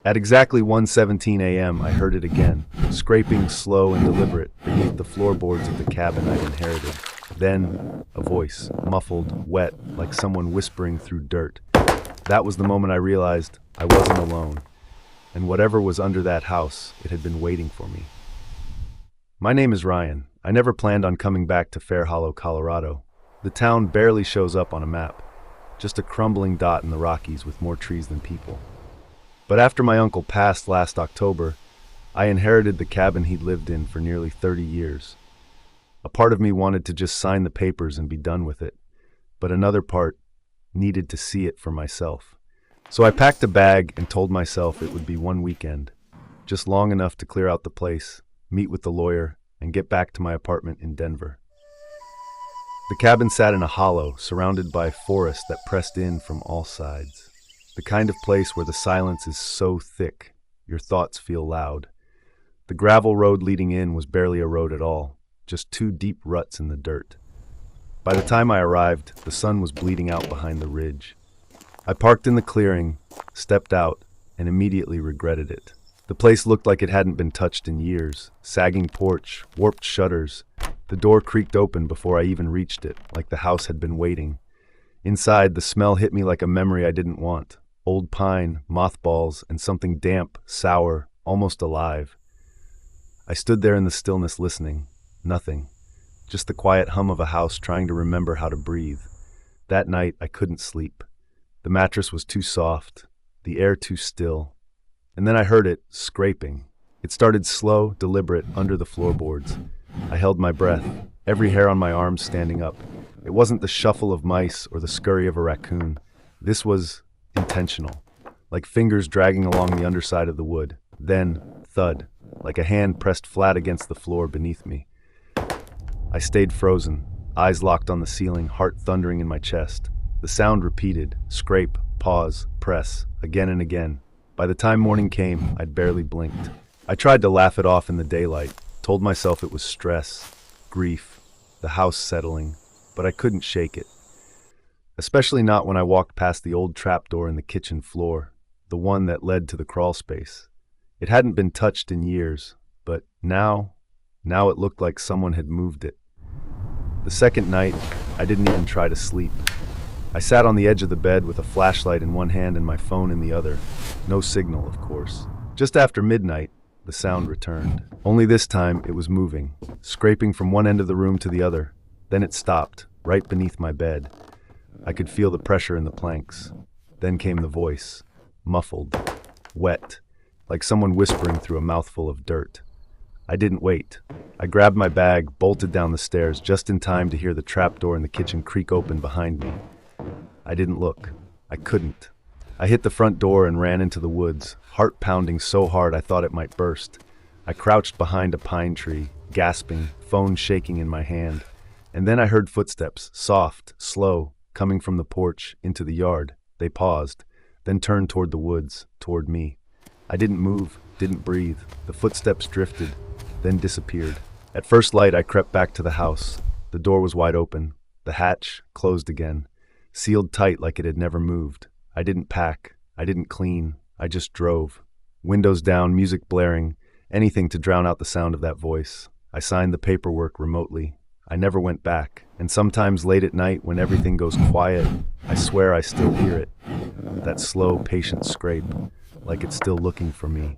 At exactly 1:17 a.m., I heard it again, scraping slow and deliberate beneath the floorboards of the cabin I'd inherited. Then, a voice, muffled, wet, like someone whispering through dirt. That was the moment I realized I wasn't alone, and whatever was under that house, it had been waiting for me. My name is Ryan. I never planned on coming back to Fairhollow, Colorado. The town barely shows up on a map, just a crumbling dot in the Rockies with more trees than people. But after my uncle passed last October, I inherited the cabin he'd lived in for nearly 30 years. A part of me wanted to just sign the papers and be done with it, but another part needed to see it for myself. So I packed a bag and told myself it would be one weekend, just long enough to clear out the place, meet with the lawyer, and get back to my apartment in Denver. The cabin sat in a hollow, surrounded by forest that pressed in from all sides. The kind of place where the silence is so thick, your thoughts feel loud. The gravel road leading in was barely a road at all, just two deep ruts in the dirt. By the time I arrived, the sun was bleeding out behind the ridge. I parked in the clearing, stepped out, and immediately regretted it. The place looked like it hadn't been touched in years. Sagging porch, warped shutters. The door creaked open before I even reached it, like the house had been waiting. Inside, the smell hit me like a memory I didn't want. Old pine, mothballs, and something damp, sour, almost alive. I stood there in the stillness listening. Nothing. Just the quiet hum of a house trying to remember how to breathe. That night, I couldn't sleep. The mattress was too soft, the air too still. And then I heard it, scraping. It started slow, deliberate, under the floorboards. I held my breath, every hair on my arms standing up. It wasn't the shuffle of mice or the scurry of a raccoon. This was intentional, like fingers dragging along the underside of the wood. Then, thud, like a hand pressed flat against the floor beneath me. I stayed frozen, eyes locked on the ceiling, heart thundering in my chest. The sound repeated, scrape, pause, press, again and again. By the time morning came, I'd barely blinked. I tried to laugh it off in the daylight, told myself it was stress, grief, the house settling, but I couldn't shake it. Especially not when I walked past the old trapdoor in the kitchen floor, the one that led to the crawl space. It hadn't been touched in years, but now it looked like someone had moved it. The second night, I didn't even try to sleep. I sat on the edge of the bed with a flashlight in one hand and my phone in the other. No signal, of course. Just after midnight, the sound returned. Only this time, it was moving, scraping from one end of the room to the other. Then it stopped, right beneath my bed. I could feel the pressure in the planks. Then came the voice, muffled, wet, like someone whispering through a mouthful of dirt. I didn't wait. I grabbed my bag, bolted down the stairs just in time to hear the trapdoor in the kitchen creak open behind me. I didn't look. I couldn't. I hit the front door and ran into the woods, heart pounding so hard I thought it might burst. I crouched behind a pine tree, gasping, phone shaking in my hand. And then I heard footsteps, soft, slow, coming from the porch into the yard. They paused, then turned toward the woods, toward me. I didn't move, didn't breathe. The footsteps drifted, then disappeared. At first light, I crept back to the house. The door was wide open. The hatch closed again, sealed tight like it had never moved. I didn't pack. I didn't clean. I just drove. Windows down, music blaring, anything to drown out the sound of that voice. I signed the paperwork remotely. I never went back. And sometimes late at night, when everything goes quiet, I swear I still hear it. That slow, patient scrape, like it's still looking for me.